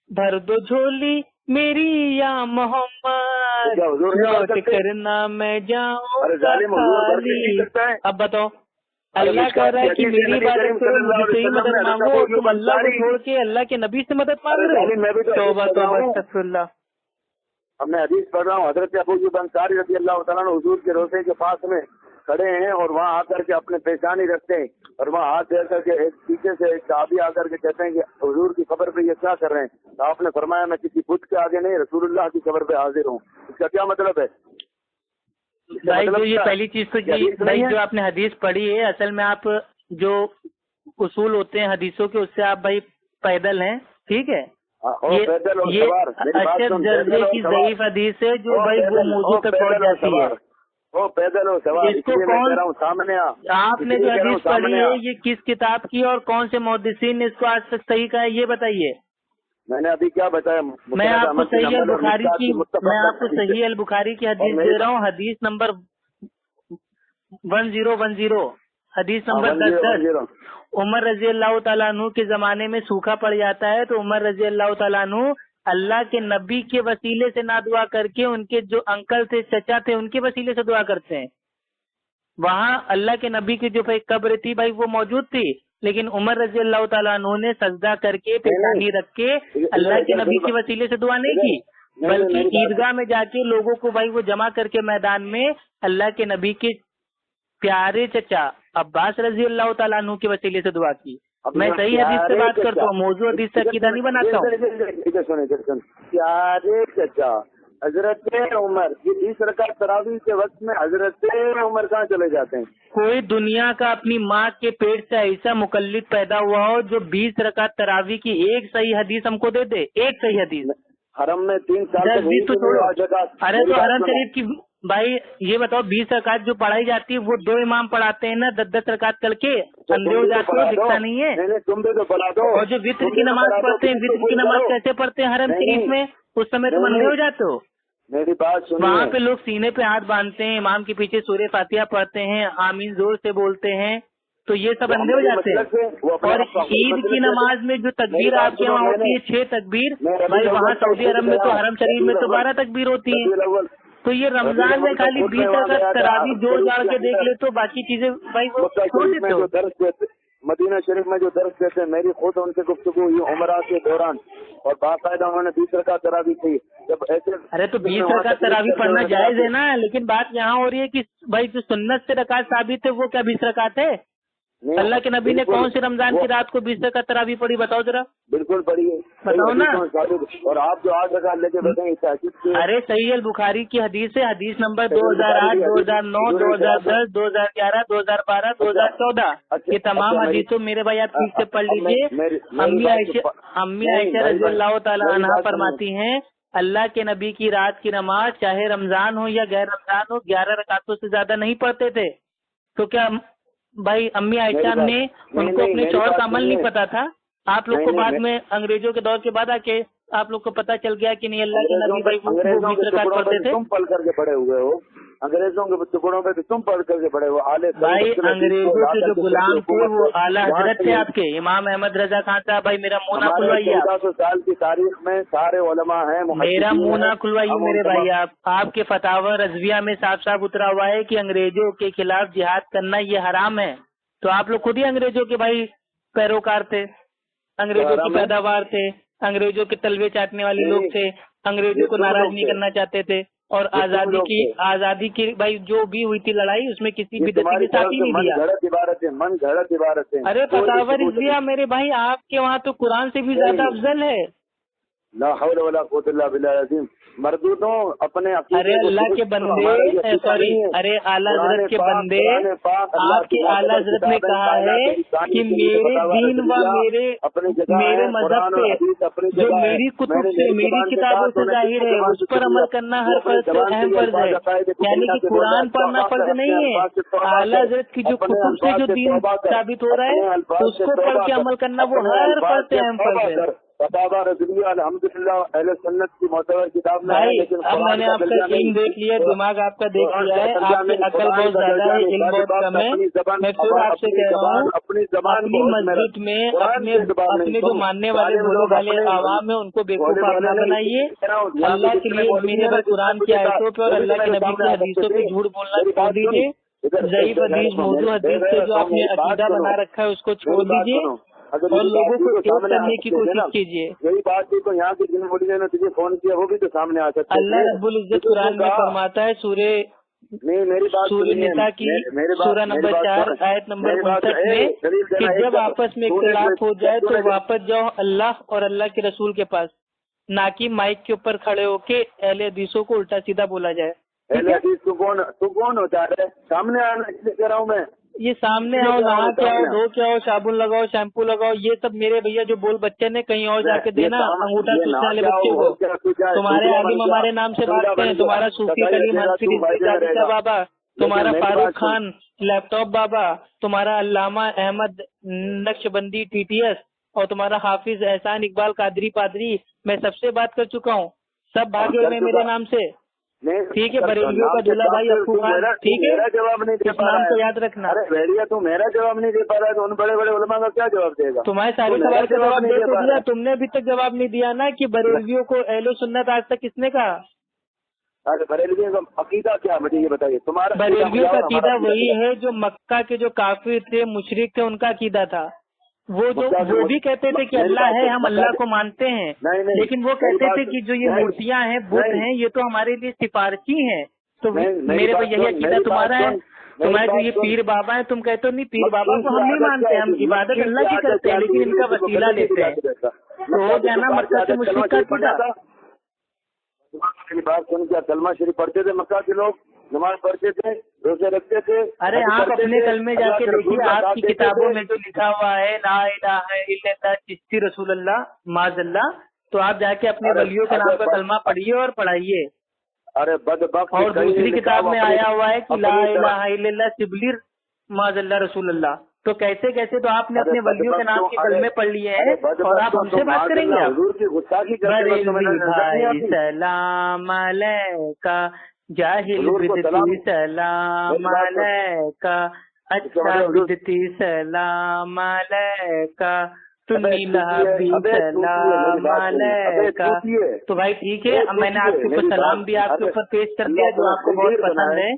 भर दो झोली मेरी या मोहम्मद, लौट करना मैं जाऊंगा खाली। अब बताओ, अल्लाह कह रहा है कि मेरी इबादत करो, मुझसे ही मदद मांगो, और तुम अल्लाह को छोड़ के अल्लाह के नबी से मदद मांग रहे हो। तौबा तौबा अस्तगफिरुल्लाह। अब मैं हदीस पढ़ रहा हूँ, हजरत अबू अय्यूब अंसारी रज़ी अल्लाह तआला अन्हु हुजूर के रोज़े के पास में खड़े हैं और वहाँ आकर के अपने पेशानी रखते हैं और वहाँ हाथ दे करके एक पीछे से एक साहबी आकर के कहते हैं कि हुजूर की कब्र पे ये क्या कर रहे हैं? तो आपने फरमाया मैं किसी बुत के आगे नहीं, रसूलुल्लाह की कब्र पे हाजिर हूँ। इसका क्या मतलब है भाई? जो ये पहली चीज तो ये भाई जो आपने हदीस पढ़ी है, असल में आप जो उसूल होते हैं हदीसों के उससे आप भाई पैदल हैं, ठीक है? ये अशद दर्जे की ज़ईफ हदीस है जो भाई वो मौजू तक पहुँच जाती है। वो पैदल हो सवाल, इसको कौन सामने आपने जो हदीस पढ़ी है ये किस किताब की और कौन से मुहद्दिसीन ने इसको आज तक सही कहा है ये बताइए। मैंने अभी क्या बताया? मैं आपको सही अल बुखारी की हदीस दे रहा हूँ, हदीस नंबर 1010, हदीस नंबर 1010। उमर रजी अल्लाह तआला अन्हु के जमाने में सूखा पड़ जाता है तो उमर रजी अल्लाह तआला अन्हु अल्लाह के नबी के वसीले से ना दुआ करके उनके जो अंकल थे, चचा थे, उनके वसीले से दुआ करते हैं। वहाँ अल्लाह के नबी की जो भाई कब्र थी भाई वो मौजूद थी, लेकिन उमर रजी अल्लाह तआला अन्हु ने सजदा करके पेशानी रख के अल्लाह के नबी के वसीले से दुआ नहीं की, बल्कि ईदगाह में जाके लोगों को भाई वो जमा करके मैदान में अल्लाह के नबी के प्यारे चचा अब्बास रजी अल्लाह तआला अन्हु के वसीले से दुआ की। मैं सही हदीस से बात करता हूँ, मौजू हदीस से अकीदा नहीं बनाता हूँ। प्यारे चचा हजरत उमर, ये 20 रकात तरावी के वक्त में हजरत उमर कहाँ चले जाते हैं? कोई दुनिया का अपनी माँ के पेट से ऐसा मुकल्लिद पैदा हुआ हो जो 20 रकात तरावी की एक सही हदीस हमको दे दे, एक सही हदीस। हरम में 3 साल तो छोड़ो, अरे तो हरम शरीफ की भाई ये बताओ 20 रकात जो पढ़ाई जाती है वो 2 इमाम पढ़ाते हैं ना, 10-10 रकात करके, अंधे हो जाते हो, दिखता नहीं है। तुम भी तो पढ़ा दो। और जो वित्र की नमाज पढ़ते हैं, वित्र की नमाज कैसे पढ़ते हैं हरम शरीफ में? उस समय तुम अंधे हो जाते हो। मेरी बात सुनिए, वहाँ पे लोग सीने पे हाथ बांधते हैं, इमाम के पीछे सूरे फातिहा पढ़ते हैं, आमीन जोर से बोलते हैं, तो ये सब अंधे हो जाते हैं। और ईद की नमाज में जो तकबीर आपके वहाँ होती है 6 तकबीर, भाई वहाँ सऊदी अरब में तो हरम शरीफ में तो 12 तकबीर होती है। तो ये रमजान में खाली 20 रकात तरावी जोड़ जाड़ के देख ले तो बाकी चीजें भाई वो छोड़ देते हो। मदीना शरीफ में जो दर्स देते हैं, मेरी खुद उनसे गुफ्तगू हुई उमरा के दौरान और बाकायदा उन्होंने 20 रकात तरावी की। जब ऐसे अरे तो 20 रकात तरावी पढ़ना जायज है ना, लेकिन बात यहाँ हो रही है कि भाई जो सुन्नत से रकात साबित है वो क्या 20 रकात है? अल्लाह के नबी ने कौन सी रमजान की रात को 20 रकात तरावी पढ़ी, बताओ जरा। बिल्कुल पढ़िए, बताओ ना। और आप जो 8 रकात लेके बैठे, अरे सही है, बुखारी की हदीस है, हदीस नंबर 2008, 2009, 2010, 2011, 2012, 2014, ये तमाम हदीसों मेरे भाई आप ठीक से पढ़ लीजिए। अम्मी आयशा रज़ियल्लाहु ताला अन्हा फरमाती हैं, अल्लाह के नबी की रात की नमाज चाहे रमजान हो या गैर रमजान हो 11 रकातों से ज्यादा नहीं पढ़ते थे। तो क्या भाई अम्मी आयशा ने उनको अपने शौहर का अमल नहीं पता था? आप लोग को बाद में अंग्रेजों के दौर के बाद आके आप लोग को पता चल गया कि नहीं अल्लाह के नबी भाई वो 20 रकात पढ़ते थे। तुम पढ़ करके पढ़े हुए हो, अंग्रेजों के टुकड़ों पे भी तुम पढ़ करके पढ़े हो। आले भाई अंग्रेजों के जो गुलाम थे वो आला हजरत थे आपके इमाम अहमद रजा खान साहब। भाई मेरा मुंह ना खुलवाइए, 1400 साल की तारीख में सारे उलमा हैं, मेरा मुंह ना खुलवाइए मेरे भाई। आपके फतावा रज़विया में साफ साफ उतरा हुआ है कि अंग्रेजों के खिलाफ जिहाद करना ये हराम है। तो आप लोग खुद ही अंग्रेजों के भाई पैरोकार थे, अंग्रेजों की पैदावार थे, अंग्रेजों के तलवे चाटने वाले लोग थे, अंग्रेजों को नाराज नहीं करना चाहते थे। और आजादी की भाई जो भी हुई थी लड़ाई, उसमें किसी बिदअती के साथ ही नहीं दिया। मन घड़त इबारत है। अरे फतावा रज़विया मेरे भाई आपके वहाँ तो कुरान से भी ज्यादा अफजल है। ला हौल वला कुव्वता इल्ला बिल्लाह अज़ीम। मर्दूदों अपने अरे अल्लाह के बंदे, सॉरी, अरे आला हज़रत के बंदे, आपके आला हज़रत ने कहा है कि मेरे दीन व मेरे मजहब पे जो मेरी कुतुब से मेरी किताबों से जाहिर है उस पर अमल करना हर फर्ज से अहम फर्ज है। यानी कि कुरान पढ़ना फर्ज नहीं है, आला हज़रत की जो कुतुब से जो दीन साबित हो रहा है उसको पढ़ के अमल करना वो हर फर्ज से अहम फर्ज है। फतावा रज़विया अल्हम्दुलिल्लाह अहले सुन्नत की मोतबर किताब में भाई, अब मैंने आपका इल्म देख लिया, दिमाग आपका देख लिया है, आपकी अकल बहुत ज्यादा है, इल्म बहुत कम है। मैं फिर आपसे कह रहा हूँ अपनी मस्जिद में अपने जो मानने वाले भोले भाले आवाम है उनको बेवकूफ ना बनाइए। अल्लाह के लिए मेरे भाई कुरान की आयतों पे और अल्लाह के नबी की हदीसों पे झूठ बोलना छोड़ दीजिए। ज़ईफ हदीस मौजूद हदीस से जो आपने अकीदा बना रखा है उसको छोड़ दीजिए और लोगों को चोट करने की कोशिश कीजिए। यही बात थी तो यहाँ की जिन मुझे ने तुझे फोन किया वो भी तो सामने आ सकता है। अल्लाह रब्बुल इज्जत कुरान में फरमाता है सूरे निसा की सूरा नंबर 4 आयत नंबर 59 में कि जब आपस में इख्तिलाफ हो जाए तो वापस जाओ अल्लाह और अल्लाह के रसूल के पास, ना कि माइक के ऊपर खड़े होके अहले हदीसों को उल्टा सीधा बोला जाए। अहले हदीस तू कौन होता है? सामने आना इसलिए कह रहा हूँ मैं। ये सामने आओ, नहा के आओ, धो के आओ, साबुन लगाओ, शैम्पू लगाओ, ये सब मेरे भैया जो बोल बच्चे ने कहीं और जाके देना अंगूठा चूसने वाले बच्चे को। तुम्हारे आलिम हमारे नाम से बांटते हैं, तुम्हारा सूफी कलीम हंसफी का बाबा, तुम्हारा फारूक खान लैपटॉप बाबा, तुम्हारा अल्लामा अहमद नक्शबंदी TTS और तुम्हारा हाफिज एहसान इकबाल कादरी पादरी, मैं सबसे बात कर चुका हूँ, सब भागे हुए मेरे नाम से। ठीक है, बरेलियों का दूल्हा भाई अफू खान, ठीक है, जवाब नहीं दे पा रहा है, नाम को याद रखना। अरे भेड़िया तू मेरा जवाब नहीं दे पा रहा है तो उन बड़े बड़े उलमा का क्या जवाब देगा? तुम्हारे सारे सवाल का जवाब दे दिया, तुमने अभी तक जवाब नहीं दिया ना कि बरेलियों को अहले सुन्नत आज तक किसने कहा? अरे बरेलियों का अकीदा क्या, मुझे ये बताइए। तुम्हारा बरेलियों का अकीदा वही है जो मक्का के जो काफिर थे मुशरिक थे उनका अकीदा था। वो भी कहते थे कि अल्लाह है, हम अल्लाह को मानते हैं, लेकिन वो कहते थे कि जो ये मूर्तियां हैं बुत हैं ये तो हमारे लिए सिफारशी हैं। तो मेरे भाई यही अकीदा तुम्हारा है। तुम्हारे जो ये पीर बाबा है तुम कहते हो नहीं पीर बाबा को हम नहीं मानते, हम इबादत अल्लाह की करते हैं लेकिन इनका वसीला लेते हैं। तो हो गया ना मक्का से मुशरिक का अकीदा। मेरी बात सुन, क्या कलमा शरीफ पढ़ते थे मक्का के लोग? नमाज पढ़ते थे, रोजे रखते थे? अरे आप अपने कल में जाके देखिए, आपकी किताबों में जो लिखा हुआ है ला इलाहा इल्लल्लाह चिश्ती रसूलुल्लाह माज़ल्लाह, तो आप जाके अपने वलियों के नाम पर कलमा पढ़िए और पढ़ाइए। अरे बदबख्त, और दूसरी किताब में आया हुआ है कि ला इलाहा इल्लल्लाह सिबली माज़ल्लाह रसूलुल्लाह। तो कैसे कैसे तो आपने अपने वलियों के नाम के कलमे पढ़ लिए हैं और आप हमसे बात करेंगे? भाई सलाम अलैका जाहिल बिदती सलाम अलैका, अच्छा बिदती सलाम अलैका, तुनीला भी सलाम अलैका। तो भाई ठीक है, अब मैंने आपके ऊपर सलाम भी आपके ऊपर पेश कर दिया जो आपको बहुत पसंद है।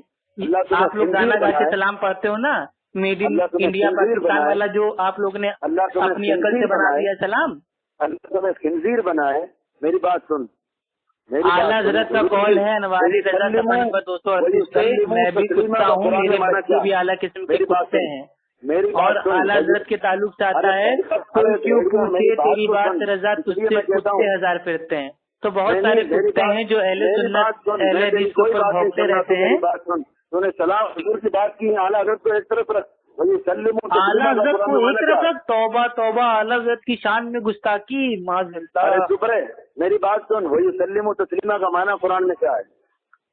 आप लोग गाना गा के सलाम पढ़ते हो ना, मेड इन इंडिया पाकिस्तान वाला जो आप लोग ने अपनी अकल से बना दिया सलाम। अल्लाह तुम्हें खिंजीर बनाए। मेरी बात सुन, आला हज़रत का कॉल है अनवारी रज़ा नंबर 238 पे। मैं भी कुत्ता हूँ, मेरे बच्चे भी आला किस्म के कुत्ते हैं। اور اعلیٰ حضرت کے تعلق سے آتا ہے تو کیوں پوچھے تیری بات رضا تجھ سے کتے ہزار پھرتے ہیں. تو بہت سارے کتے ہیں جو اہل سنت اہل حدیث کے اوپر بھونکتے رہتے ہیں. تو نے سلام حضور کی بات کی، اعلیٰ حضرت کو ایک طرف رکھ، اعلیٰ حضرت کو ایک طرف رکھ. توبہ توبہ، اعلیٰ حضرت کی شان میں گستاخی، معاذ اللہ. چپ رہے، میری بات سن. وہی سلم و تسلیمہ کا معنی قرآن میں کیا ہے؟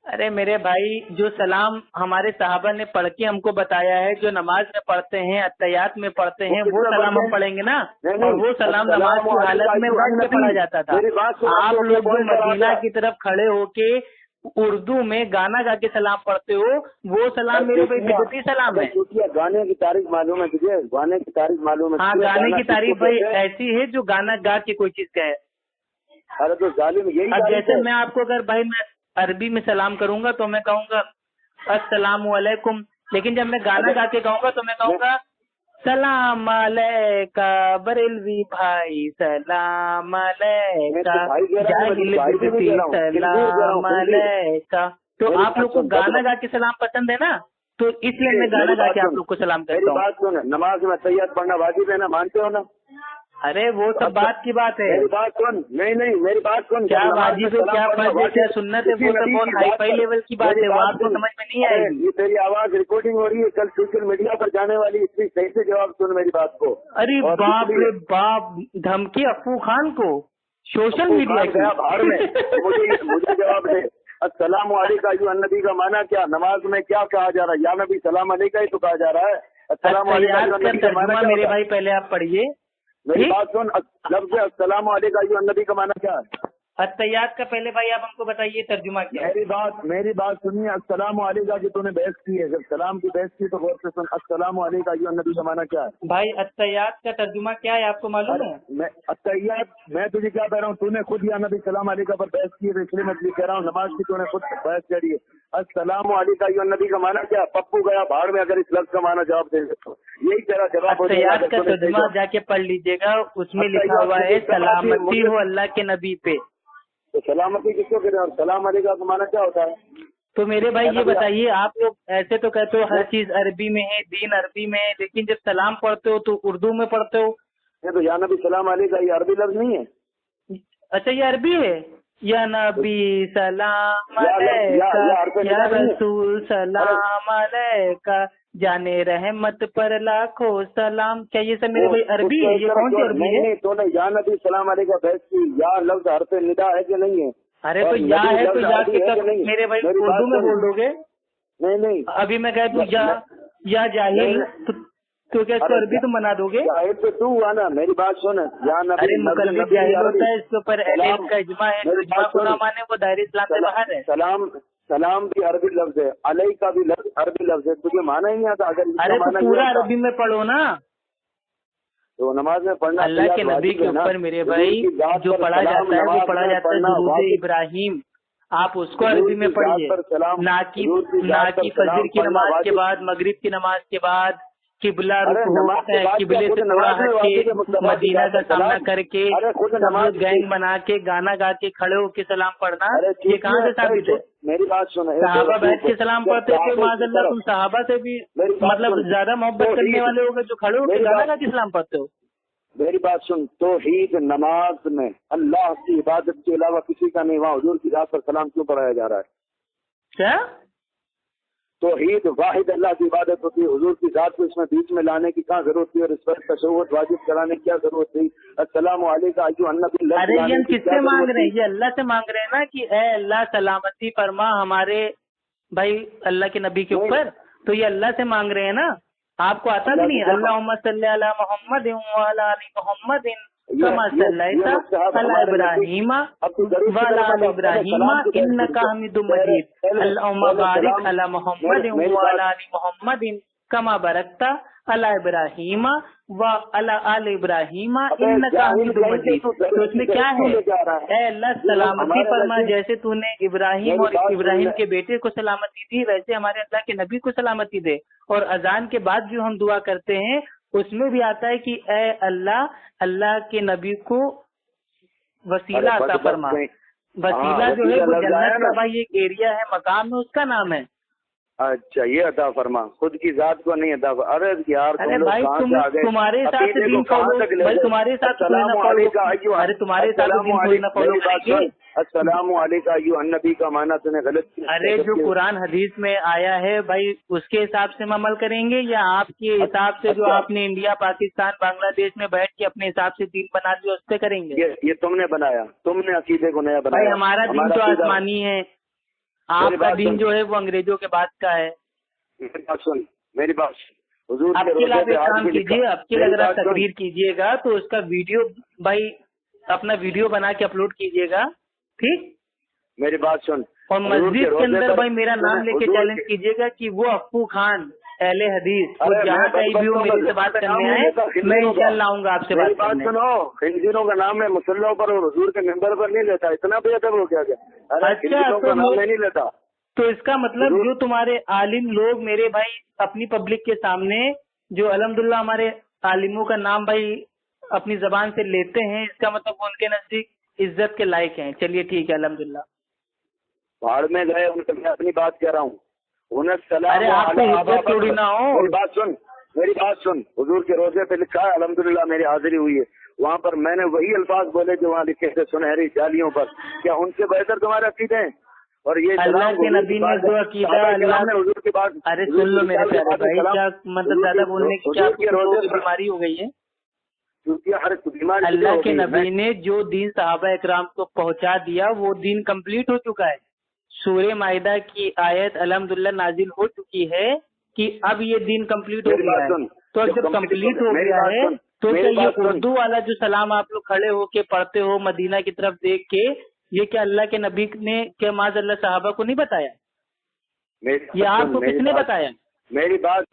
ارے میرے بھائی، جو سلام ہمارے صحابہ نے پڑھ کے ہم کو بتایا ہے، جو نماز میں پڑھتے ہیں، اتحیات میں پڑھتے ہیں، وہ سلام ہم پڑھیں گے نا. اور وہ سلام نماز کی حالت میں بیٹھ کے پڑھا جاتا تھا. آپ لوگ جو مدینہ کی طرف کھڑے ہو کے اردو میں گانا گا کے سلام پڑھتے ہو، وہ سلام میرے بھائی بدعتی سلام ہے. گانے کی تاریخ معلوم ہے تجھے؟ گانے کی تاریخ معلوم ہے؟ ہاں، گانے کی تعریف بھائی ایسی ہے جو گانا گا کے کوئی چیز کہے. ارے تو ظالم یہی. اب جیسے میں آپ کو اگر بھائی میں عربی میں سلام کروں گا تو میں کہوں گا السلام علیکم، لیکن جب میں گانا گا کے کہوں گا تو میں کہوں گا سلام علیکہ بریلوی بھائی، سلام علیکہ جاہل بدتی، سلام علیکہ. تو آپ لوگ کو گانا گا کے سلام پسند ہے نا، تو اس لیے میں گانا گا کے آپ لوگ کو سلام کرتا ہوں. بات سن، نماز میں تحیات پڑھنا واجب ہے نا، مانتے ہو نا؟ ارے وہ سب بات کی بات ہے. میری بات سن. نہیں میری بات سن. کیا واجب ہے، کیا فرض ہے، کیا سنت ہے، وہ تو بہت ہائی فائی لیول کی بات ہے، وہ آپ کو سمجھ میں نہیں آئے گی. یہ تیری آواز ریکارڈنگ ہو رہی ہے، کل سوشل میڈیا پر جانے والی، اس کی صحیح سے جواب سن میری بات کو. ارے باپ رے باپ، دھمکی افو خان کو سوشل میڈیا کی. مجھے جواب دے. السلام علیکم ایھا النبی کا معنی کیا؟ نماز میں کیا کہا جا رہا ہے؟ یا نبی سلام علیکم ہی تو کہا جا رہا ہے. السلام علیکم کا ترجمہ میرے بھائی پہلے آپ پڑھیے. میری بات سن. لفظ السلام علیکم ایھا النبی کا معنی کیا ہے؟ التحیات کا پہلے بھائی آپ ہم کو بتائیے ترجمہ کیا ہے. میری بات سنیے. السلام علیکم جو تو نے بحث کی ہے، جب سلام کی بحث کی تو غور سے سن. السلام علیکم ایھا النبی کا معنی کیا ہے بھائی؟ التحیات کا ترجمہ کیا ہے آپ کو معلوم ہے؟ التحیات میں تجھے کیا کہہ رہا ہوں، تو نے خود یا نبی سلام علیکم پر بحث کی ہے، اس لیے میں تجھے کہہ رہا ہوں نماز کی تو نے خود بحث کری ہے. السلام علیکم ایھا النبی کا معنی کیا؟ پپو گیا بھاڑ میں، اگر اس لفظ کا معنی جواب دے تو یہی تیرا جواب. التحیات کا ترجمہ جا کے پڑھ لیجیے گا، اس میں لکھا ہوا ہے سلامتی ہو اللہ کے نبی پہ. تو سلامتی کس کو کہتے ہیں اور سلام علیکم کا معنی کیا ہوتا ہے؟ تو میرے بھائی یہ بتائیے، آپ لوگ ایسے تو کہتے ہو ہر چیز عربی میں ہے، دین عربی میں ہے، لیکن جب سلام پڑھتے ہو تو اردو میں پڑھتے ہو. یہ تو یا نبی سلام علیکم یہ عربی لفظ نہیں ہے. اچھا یہ عربی ہے. یا نبی سلام علیکہ، یا رسول سلام علیکہ، جانے رحمت پر لاکھوں سلام. کیا یہ سب میرے بھائی عربی ہے؟ یہ کون سی عربی ہے؟ تو نے یا نبی سلام علیکم بحث کی. یا لفظ حرف ندا ہے کہ نہیں ہے؟ ارے تو یا ہے تو یا کے تک میرے بھائی اردو میں بول دو گے. نہیں ابھی میں کہہ دوں یا جاہل تو کیا اس کو عربی تم بنا دو گے؟ تو آنا میری بات سن. ارے مقلد جاہل ہوتا ہے، اس کے اوپر علم کا اجماع ہے، جو اجماع کو نہ مانے وہ دائرہ اسلام سے باہر ہے. سلام بھی عربی لفظ ہے، علیہ کا بھی لفظ عربی لفظ ہے، تجھے مانا ہی نہیں آتا. ارے تو پورا عربی میں پڑھو نا. تو نماز میں پڑھنا اللہ کے نبی کے اوپر میرے بھائی جو پڑھا جاتا ہے وہ پڑھا جاتا ہے درود ابراہیم. آپ اس کو عربی میں پڑھیے. نہ کہ فجر کی نماز کے بعد، مغرب کی نماز کے بعد، قبلہ قبلے سے تھوڑا ہٹ کے مدینہ کا سامنا کر کے گینگ بنا کے گانا گا کے کھڑے ہو کے سلام پڑھنا، یہ کہاں سے ثابت ہے؟ میری بات سن. صحابہ بیٹھ کے سلام پڑھتے تھے، معاذ اللہ تم صحابہ سے بھی مطلب زیادہ محبت کرنے والے ہو گے جو کھڑے ہو کے گانا گا کے سلام پڑھتے ہو. میری بات سن. توحید نماز میں اللہ کی عبادت کے علاوہ کسی کا نہیں، وہاں حضور کی ذات پر سلام کیوں پڑھایا جا رہا ہے؟ کیا توحید واحد اللہ کی عبادت ہوتی ہے، حضور کی ذات کو اس میں بیچ میں لانے کی کہاں ضرورت تھی، اور اس پر تشہد واجب کرانے کی کیا ضرورت تھی؟ السلام علیکم ایھا النبی. ارے یہ کس سے مانگ رہے ہیں؟ یہ اللہ سے مانگ رہے ہیں نا کہ اے اللہ سلامتی فرما ہمارے بھائی اللہ کے نبی کے اوپر. تو یہ اللہ سے مانگ رہے ہیں نا. آپ کو آتا بھی نہیں اللہم صلی علی محمد وعلی آل محمد کما صلیت علی ابراہیم وعلی آل ابراہیم انک حمید مجید اللہم بارک علی محمد وعلی آل محمد کما بارکت علی ابراہیم وعلی آل ابراہیم انک حمید مجید. تو اس میں کیا ہے؟ اے اللہ سلامتی فرما، جیسے تو نے ابراہیم اور ابراہیم کے بیٹے کو سلامتی دی، ویسے ہمارے اللہ کے نبی کو سلامتی دے. اور اذان کے بعد جو ہم دعا کرتے ہیں اس میں بھی آتا ہے کہ اے اللہ، اللہ کے نبی کو وسیلہ عطا فرما. وسیلہ جو ہے وہ جنت کا بھائی ایک ایریا ہے، مقام ہے، اس کا نام ہے. اچھا یہ عطا فرما، خود کی ذات کو نہیں عطا فرما. ارے یار ارے بھائی تمہارے ساتھ دین فالو، بھائی تمہارے ساتھ تمہارے ساتھ دین کوئی نہ فالو کریں گے. السلام علیکم ایھا النبی کا معنی تو نے غلط کیا. ارے جو قرآن حدیث میں آیا ہے بھائی اس کے حساب سے ہم عمل کریں گے، یا آپ کے حساب سے جو آپ نے انڈیا پاکستان بنگلہ دیش میں بیٹھ کے اپنے حساب سے دین بنا دیا اس پہ کریں گے؟ یہ تم نے بنایا، تم نے عقیدے کو نیا بنایا. بھائی ہمارا دین تو آسمانی ہے، آپ کا دین جو ہے وہ انگریزوں کے بعد کا ہے. میری بات سن، میری بات حضور اب کے آپ ایک کام کیجیے، اب کے اگر آپ تقریر کیجیے گا تو اس کا ویڈیو بھائی اپنا ویڈیو بنا کے اپلوڈ کیجیے گا، ٹھیک؟ میری بات سن. اور مسجد کے اندر بھائی میرا نام لے کے چیلنج کیجیے گا کہ وہ افو خان اہل حدیث وہ جہاں کہیں بھی ہو میرے سے بات کرنے آئے، میں انشاءاللہ آؤں گا آپ سے بات کرنے. سنو، ان دنوں کا نام میں مسلوں پر اور حضور کے ممبر پر نہیں لیتا، اتنا بے ادب ہو گیا کیا؟ اچھا کا نام میں نہیں لیتا. تو اس کا مطلب جو تمہارے عالم لوگ میرے بھائی اپنی پبلک کے سامنے جو الحمدللہ ہمارے عالموں کا نام بھائی اپنی زبان سے لیتے ہیں، اس کا مطلب ان کے نزدیک عزت کے لائق ہیں. چلیے ٹھیک ہے، الحمدللہ. باہر میں گئے ان سے میں اپنی بات کہہ رہا ہوں. ارے آپ کو عزت تھوڑی نہ ہو. میری بات سن، میری بات سن. حضور کے روزے پہ لکھا ہے الحمدللہ میری حاضری ہوئی ہے، وہاں پر میں نے وہی الفاظ بولے جو وہاں لکھے تھے سنہری جالیوں پر. کیا ان سے بہتر تمہارے عقیدے ہیں؟ اور یہ اللہ کے نبی نے جو عقیدہ اللہ نے حضور کی بات. ارے سن لو میرے پیارے بھائی، کیا مطلب زیادہ بولنے کی کیا بیماری ہو گئی ہے؟ اللہ کے نبی نے جو دین صحابہ اکرام کو پہنچا دیا وہ دین کمپلیٹ ہو چکا ہے. سورہ مائدہ کی آیت الحمدللہ نازل ہو چکی ہے کہ اب یہ دین کمپلیٹ ہو گیا ہے. تو جب کمپلیٹ ہو گیا ہے تو کیا یہ اردو والا جو سلام آپ لوگ کھڑے ہو کے پڑھتے ہو مدینہ کی طرف دیکھ کے، یہ کیا اللہ کے نبی نے کیا معاذ اللہ صحابہ کو نہیں بتایا؟ یہ آپ کو کس نے بتایا؟ میری بات